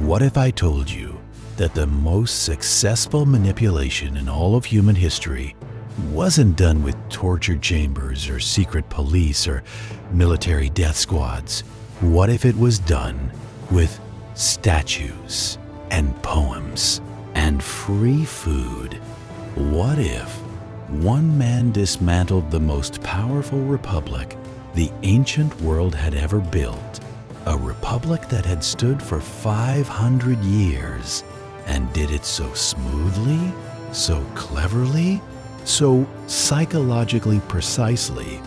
What if I told you that the most successful manipulation in all of human history wasn't done with torture chambers or secret police or military death squads? What if it was done with statues and poems and free food? What if one man dismantled the most powerful republic the ancient world had ever built, a republic that had stood for 500 years, and did it so smoothly, so cleverly, so psychologically precisely,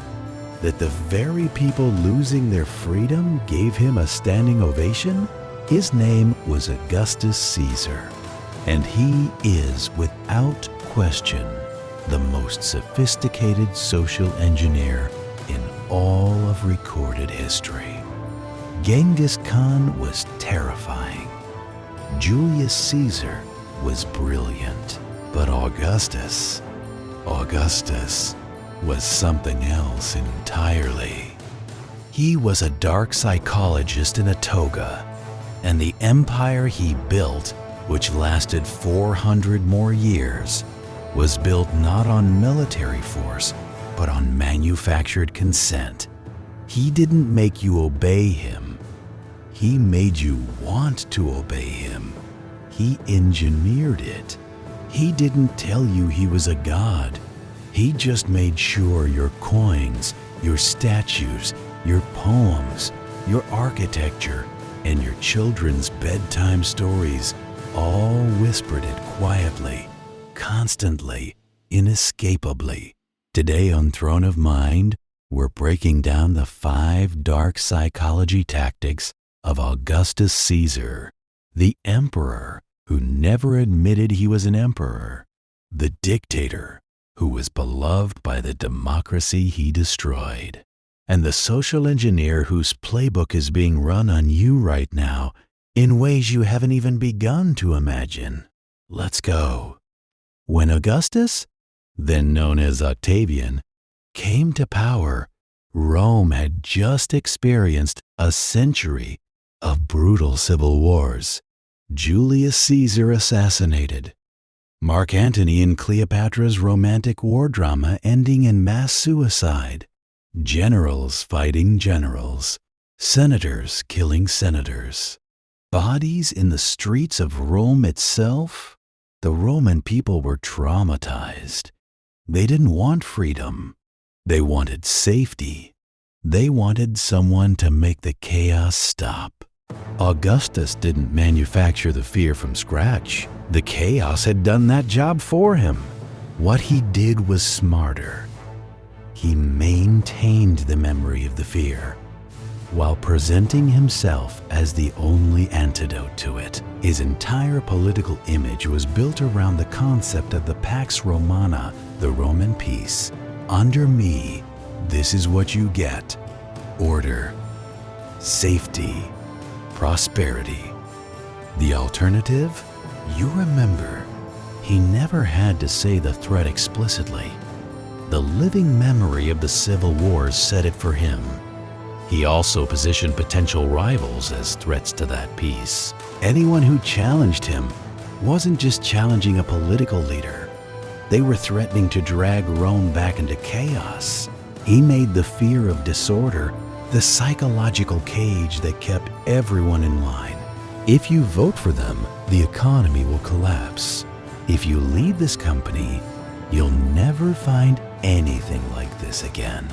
that the very people losing their freedom gave him a standing ovation? His name was Augustus Caesar, and he is, without question, the most sophisticated social engineer in all of recorded history. Genghis Khan was terrifying. Julius Caesar was brilliant. But Augustus was something else entirely. He was a dark psychologist in a toga, and the empire he built, which lasted 400 more years, was built not on military force, but on manufactured consent. He didn't make you obey him. He made you want to obey him. He engineered it. He didn't tell you he was a god. He just made sure your coins, your statues, your poems, your architecture, and your children's bedtime stories all whispered it quietly, constantly, inescapably. Today on Throne of Mind, we're breaking down the 5 dark psychology tactics of Augustus Caesar, the emperor who never admitted he was an emperor, the dictator who was beloved by the democracy he destroyed, and the social engineer whose playbook is being run on you right now in ways you haven't even begun to imagine. Let's go. When Augustus, then known as Octavian, came to power, Rome had just experienced a century of brutal civil wars. Julius Caesar assassinated. Mark Antony and Cleopatra's romantic war drama ending in mass suicide. Generals fighting generals. Senators killing senators. Bodies in the streets of Rome itself. The Roman people were traumatized. They didn't want freedom. They wanted safety. They wanted someone to make the chaos stop. Augustus didn't manufacture the fear from scratch. The chaos had done that job for him. What he did was smarter. He maintained the memory of the fear, while presenting himself as the only antidote to it. His entire political image was built around the concept of the Pax Romana, the Roman peace. Under me, this is what you get: order, safety, prosperity. The alternative? You remember, he never had to say the threat explicitly. The living memory of the civil wars said it for him. He also positioned potential rivals as threats to that peace. Anyone who challenged him wasn't just challenging a political leader. They were threatening to drag Rome back into chaos. He made the fear of disorder the psychological cage that kept everyone in line. If you vote for them, the economy will collapse. If you lead this company, you'll never find anything like this again.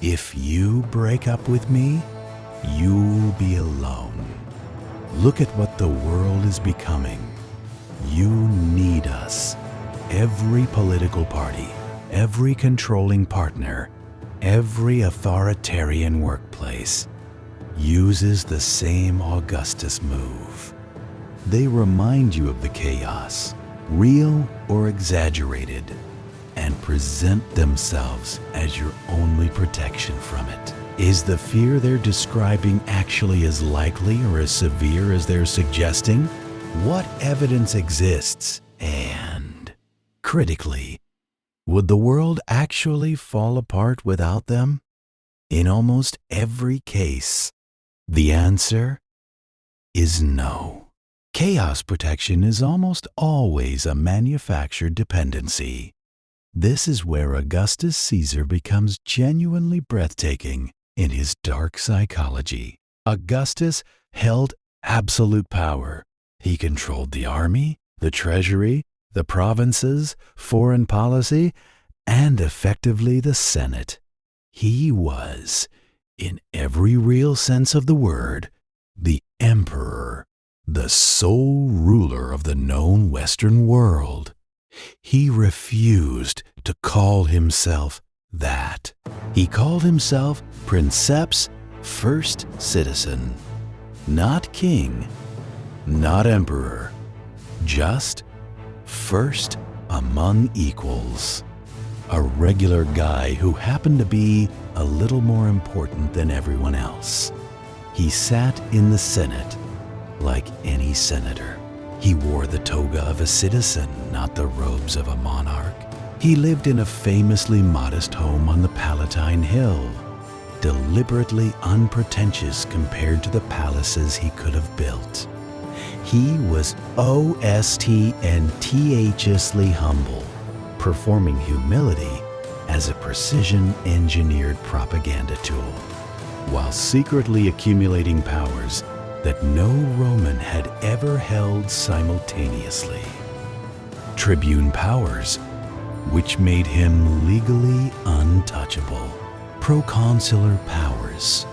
If you break up with me, you'll be alone. Look at what the world is becoming. You need us. Every political party, every controlling partner, every authoritarian workplace uses the same Augustus move. They remind you of the chaos, real or exaggerated, and present themselves as your only protection from it. Is the fear they're describing actually as likely or as severe as they're suggesting? What evidence exists? And, critically, would the world actually fall apart without them? In almost every case, the answer is no. Chaos protection is almost always a manufactured dependency. This is where Augustus Caesar becomes genuinely breathtaking in his dark psychology. Augustus held absolute power. He controlled the army, the treasury, the provinces, foreign policy, and effectively the Senate. He was, in every real sense of the word, the emperor, the sole ruler of the known Western world. He refused to call himself that. He called himself Princeps, first citizen. Not king, not emperor, just first among equals. A regular guy who happened to be a little more important than everyone else. He sat in the Senate like any senator. He wore the toga of a citizen, not the robes of a monarch. He lived in a famously modest home on the Palatine Hill, deliberately unpretentious compared to the palaces he could have built. He was OST&THously humble, performing humility as a precision-engineered propaganda tool, while secretly accumulating powers that no Roman had ever held simultaneously. Tribune powers, which made him legally untouchable. Proconsular powers,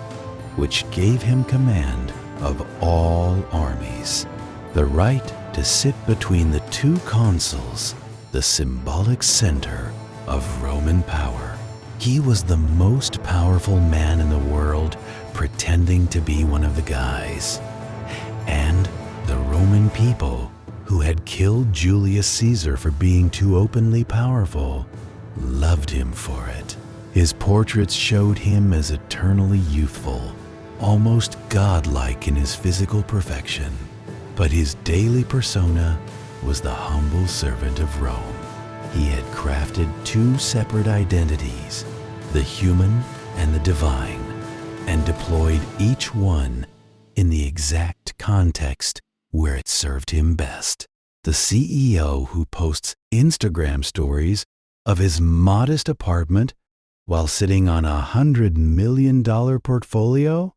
which gave him command of all armies. The right to sit between the two consuls, the symbolic center of Roman power. He was the most powerful man in the world, pretending to be one of the guys. And the Roman people, who had killed Julius Caesar for being too openly powerful, loved him for it. His portraits showed him as eternally youthful, almost godlike in his physical perfection. But his daily persona was the humble servant of Rome. He had crafted two separate identities, the human and the divine, and deployed each one in the exact context where it served him best. The CEO who posts Instagram stories of his modest apartment while sitting on $100 million portfolio?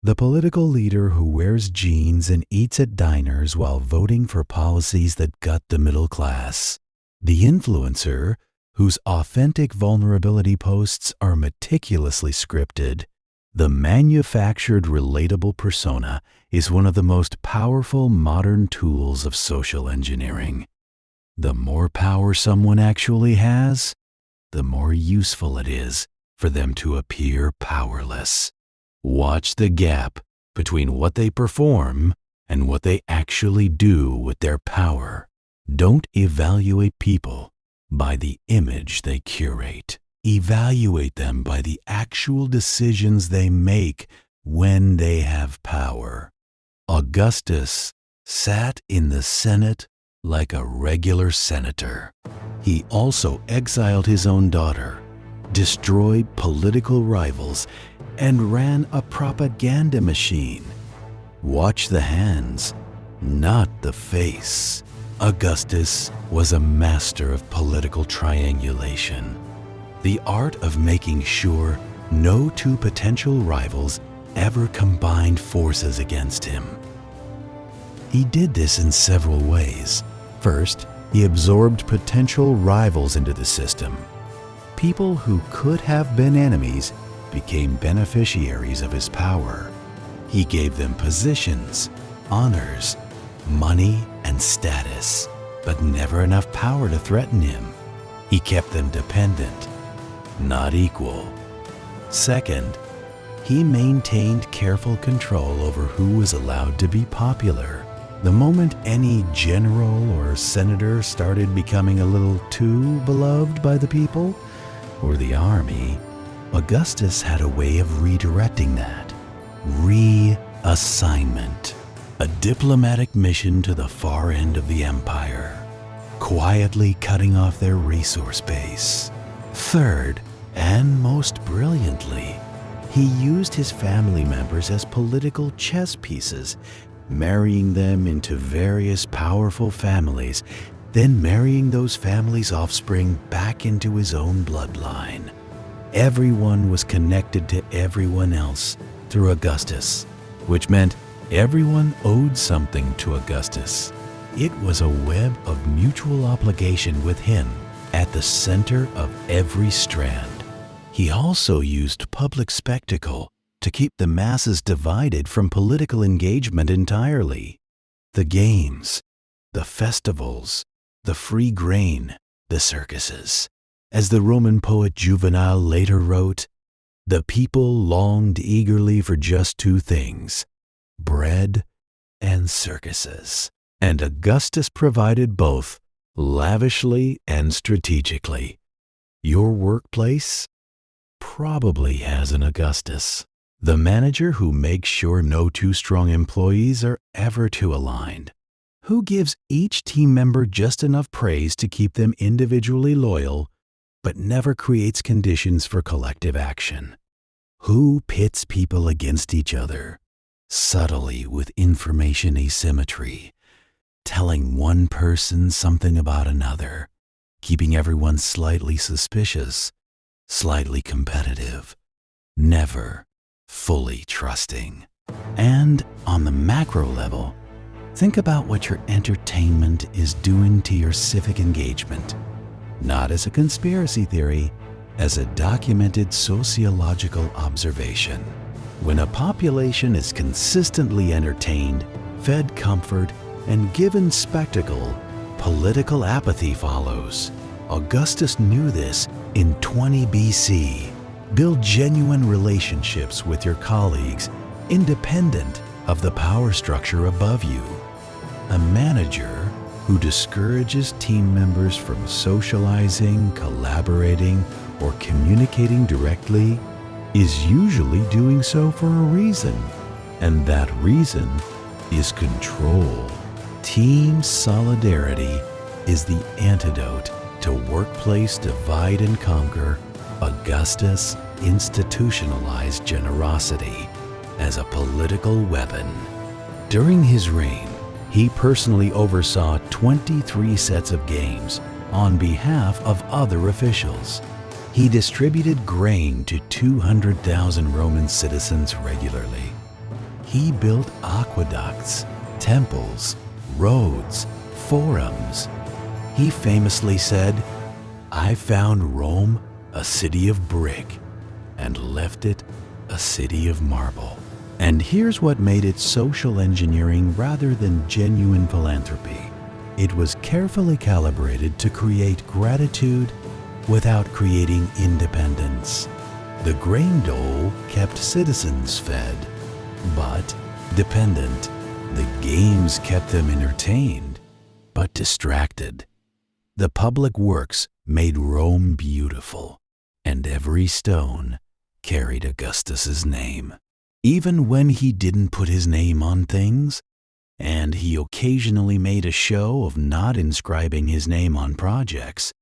The political leader who wears jeans and eats at diners while voting for policies that gut the middle class? The influencer whose authentic vulnerability posts are meticulously scripted? The manufactured relatable persona is one of the most powerful modern tools of social engineering. The more power someone actually has, the more useful it is for them to appear powerless. Watch the gap between what they perform and what they actually do with their power. Don't evaluate people by the image they curate. Evaluate them by the actual decisions they make when they have power. Augustus sat in the Senate like a regular senator. He also exiled his own daughter, destroyed political rivals, and ran a propaganda machine. Watch the hands, not the face. Augustus was a master of political triangulation, the art of making sure no two potential rivals ever combined forces against him. He did this in several ways. First, he absorbed potential rivals into the system. People who could have been enemies became beneficiaries of his power. He gave them positions, honors, money, and status, but never enough power to threaten him. He kept them dependent, not equal. Second, he maintained careful control over who was allowed to be popular. The moment any general or senator started becoming a little too beloved by the people or the army, Augustus had a way of redirecting that. Reassignment. A diplomatic mission to the far end of the empire, quietly cutting off their resource base. Third, and most brilliantly, he used his family members as political chess pieces, marrying them into various powerful families, then marrying those families' offspring back into his own bloodline. Everyone was connected to everyone else through Augustus, which meant everyone owed something to Augustus. It was a web of mutual obligation with him at the center of every strand. He also used public spectacle to keep the masses divided from political engagement entirely. The games, the festivals, the free grain, the circuses. As the Roman poet Juvenal later wrote, the people longed eagerly for just two things, bread and circuses. And Augustus provided both, lavishly and strategically. Your workplace probably has an Augustus, the manager who makes sure no two strong employees are ever too aligned, who gives each team member just enough praise to keep them individually loyal, but never creates conditions for collective action, who pits people against each other, subtly with information asymmetry, telling one person something about another, keeping everyone slightly suspicious, slightly competitive, never fully trusting. And on the macro level, think about what your entertainment is doing to your civic engagement, not as a conspiracy theory, as a documented sociological observation. When a population is consistently entertained, fed comfort, and given spectacle, political apathy follows. Augustus knew this in 20 BC. Build genuine relationships with your colleagues, independent of the power structure above you. A manager who discourages team members from socializing, collaborating, or communicating directly is usually doing so for a reason, and that reason is control. Team solidarity is the antidote to workplace divide and conquer. Augustus institutionalized generosity as a political weapon. During his reign, he personally oversaw 23 sets of games on behalf of other officials. He distributed grain to 200,000 Roman citizens regularly. He built aqueducts, temples, roads, forums. He famously said, "I found Rome a city of brick and left it a city of marble." And here's what made it social engineering rather than genuine philanthropy. It was carefully calibrated to create gratitude without creating independence. The grain dole kept citizens fed, but dependent. The games kept them entertained, but distracted. The public works made Rome beautiful, and every stone carried Augustus's name. Even when he didn't put his name on things, and he occasionally made a show of not inscribing his name on projects,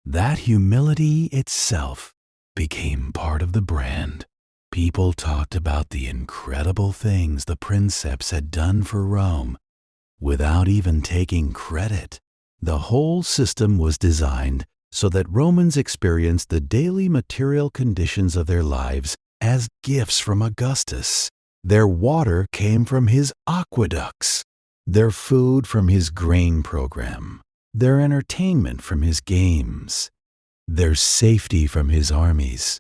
that humility itself became part of the brand. People talked about the incredible things the princeps had done for Rome without even taking credit. The whole system was designed so that Romans experienced the daily material conditions of their lives as gifts from Augustus. Their water came from his aqueducts, their food from his grain program, their entertainment from his games, their safety from his armies.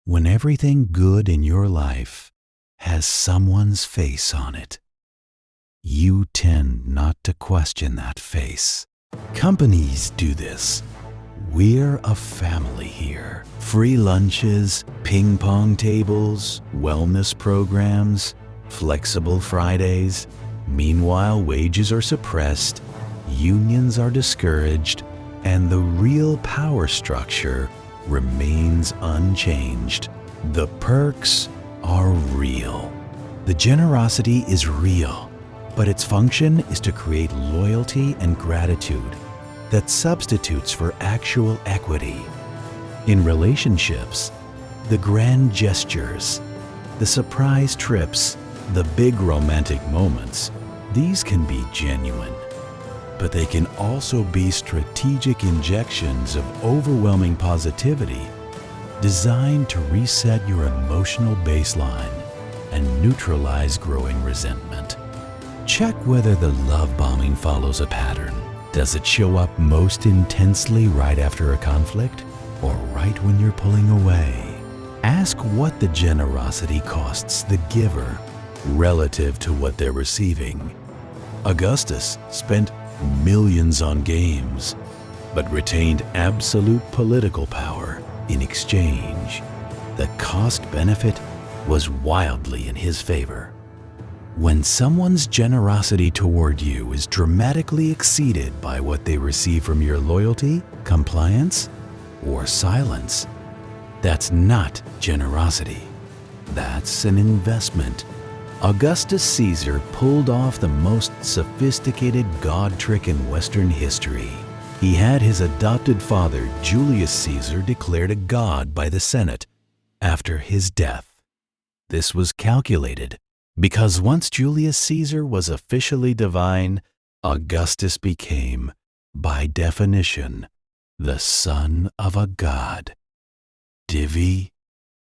When everything good in your life has someone's face on it, you tend not to question that face. Companies do this. We're a family here. Free lunches, ping pong tables, wellness programs, flexible Fridays. Meanwhile, wages are suppressed, unions are discouraged, and the real power structure remains unchanged. The perks are real. The generosity is real, but its function is to create loyalty and gratitude that substitutes for actual equity. In relationships, the grand gestures, the surprise trips, The big romantic moments, these can be genuine, but they can also be strategic injections of overwhelming positivity designed to reset your emotional baseline and neutralize growing resentment. Check whether the love bombing follows a pattern. Does it show up most intensely right after a conflict, or right when you're pulling away? Ask what the generosity costs the giver relative to what they're receiving. Augustus spent millions on games, but retained absolute political power in exchange. The cost-benefit was wildly in his favor. When someone's generosity toward you is dramatically exceeded by what they receive from your loyalty, compliance, or silence, that's not generosity. That's an investment. Augustus Caesar pulled off the most sophisticated God trick in Western history. He had his adopted father, Julius Caesar, declared a god by the Senate after his death. This was calculated because once Julius Caesar was officially divine, Augustus became, by definition, the son of a god. Divi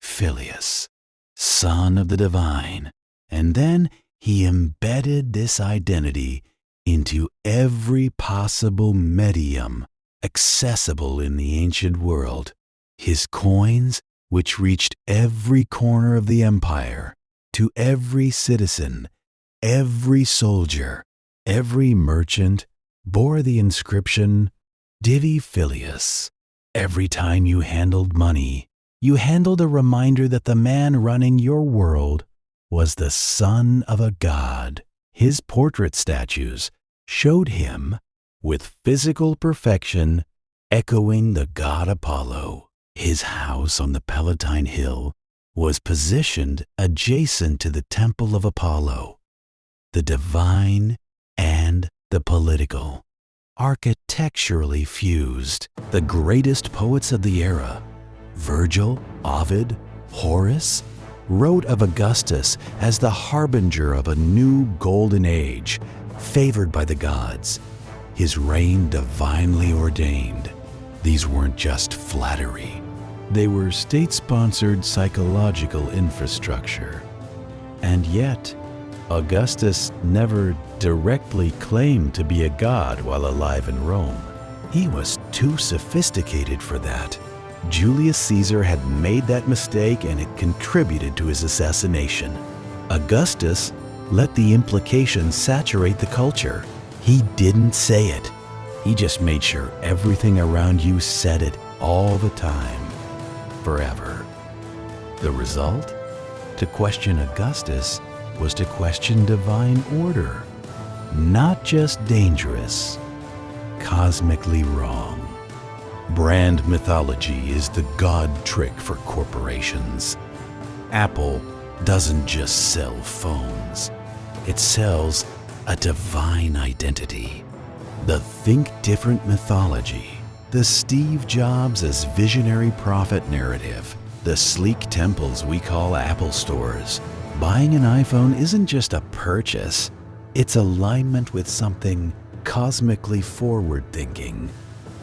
Filius, son of the divine. And then he embedded this identity into every possible medium accessible in the ancient world. His coins, which reached every corner of the empire, to every citizen, every soldier, every merchant, bore the inscription, Divi Filius. Every time you handled money, you handled a reminder that the man running your world was the son of a god. His portrait statues showed him with physical perfection echoing the god Apollo. His house on the Palatine Hill was positioned adjacent to the temple of Apollo, the divine and the political, architecturally fused. The greatest poets of the era, Virgil, Ovid, Horace, wrote of Augustus as the harbinger of a new golden age, favored by the gods, his reign divinely ordained. These weren't just flattery. They were state-sponsored psychological infrastructure. And yet, Augustus never directly claimed to be a god while alive in Rome. He was too sophisticated for that. Julius Caesar had made that mistake, and it contributed to his assassination. Augustus let the implication saturate the culture. He didn't say it. He just made sure everything around you said it all the time, forever. The result? To question Augustus was to question divine order. Not just dangerous, cosmically wrong. Brand mythology is the god trick for corporations. Apple doesn't just sell phones. It sells a divine identity. The Think Different mythology, the Steve Jobs as visionary prophet narrative, the sleek temples we call Apple stores. Buying an iPhone isn't just a purchase. It's alignment with something cosmically forward-thinking.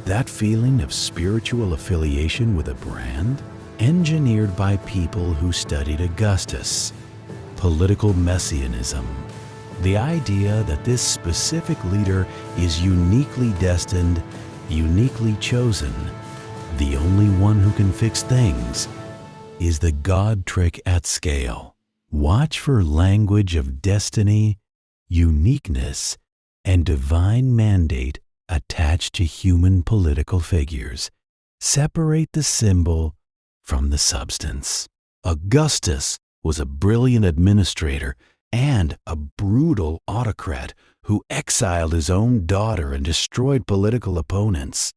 That feeling of spiritual affiliation with a brand, engineered by people who studied Augustus. Political messianism. The idea that this specific leader is uniquely destined, uniquely chosen, the only one who can fix things, is the God trick at scale. Watch for language of destiny, uniqueness, and divine mandate attached to human political figures. Separate the symbol from the substance. Augustus was a brilliant administrator and a brutal autocrat who exiled his own daughter and destroyed political opponents.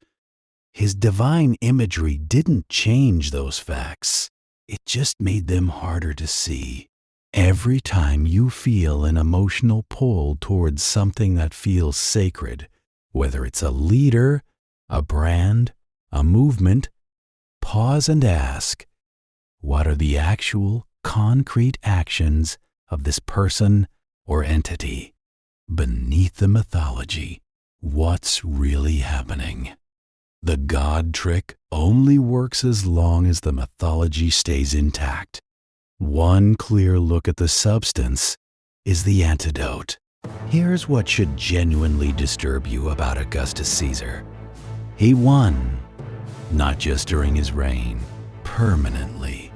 His divine imagery didn't change those facts. It just made them harder to see. Every time you feel an emotional pull towards something that feels sacred, whether it's a leader, a brand, a movement, pause and ask, what are the actual, concrete actions of this person or entity. Beneath the mythology, what's really happening? The God trick only works as long as the mythology stays intact. One clear look at the substance is the antidote. Here's what should genuinely disturb you about Augustus Caesar. He won, not just during his reign, permanently.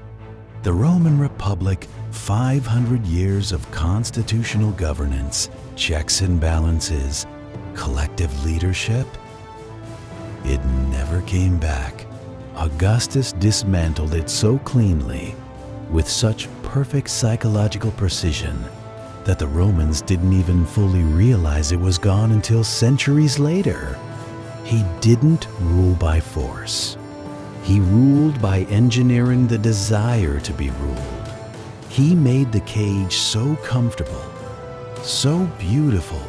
The Roman Republic, 500 years of constitutional governance, checks and balances, collective leadership. It never came back. Augustus dismantled it so cleanly, with such perfect psychological precision, that the Romans didn't even fully realize it was gone until centuries later. He didn't rule by force. He ruled by engineering the desire to be ruled. He made the cage so comfortable, so beautiful,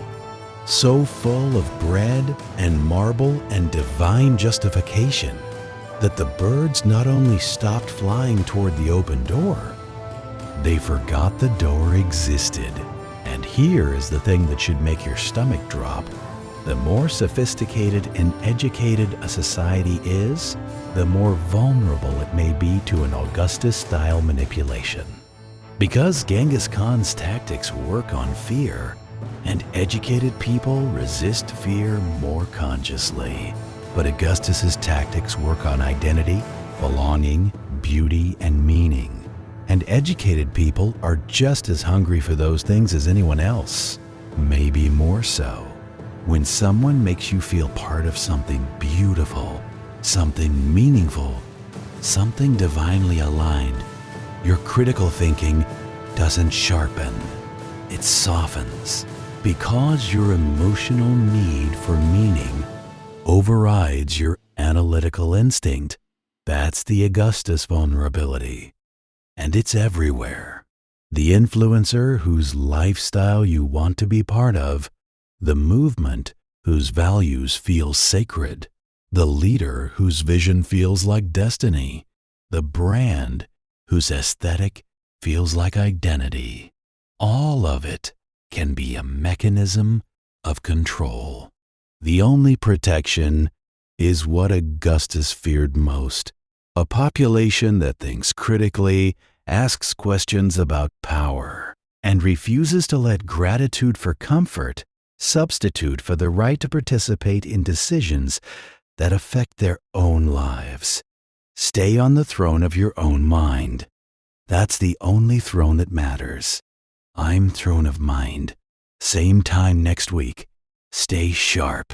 so full of bread and marble and divine justification, that the birds not only stopped flying toward the open door, they forgot the door existed. And here is the thing that should make your stomach drop. The more sophisticated and educated a society is, the more vulnerable it may be to an Augustus-style manipulation. Because Genghis Khan's tactics work on fear, and educated people resist fear more consciously. But Augustus's tactics work on identity, belonging, beauty, and meaning. And educated people are just as hungry for those things as anyone else, maybe more so. When someone makes you feel part of something beautiful, something meaningful, something divinely aligned, your critical thinking doesn't sharpen, it softens, because your emotional need for meaning overrides your analytical instinct. That's the Augustus vulnerability. And it's everywhere. The influencer whose lifestyle you want to be part of, the movement whose values feel sacred, the leader whose vision feels like destiny, the brand whose aesthetic feels like identity. All of it can be a mechanism of control. The only protection is what Augustus feared most: a population that thinks critically, asks questions about power, and refuses to let gratitude for comfort substitute for the right to participate in decisions that affect their own lives. Stay on the throne of your own mind. That's the only throne that matters. I'm Throne of Mind. Same time next week. Stay sharp.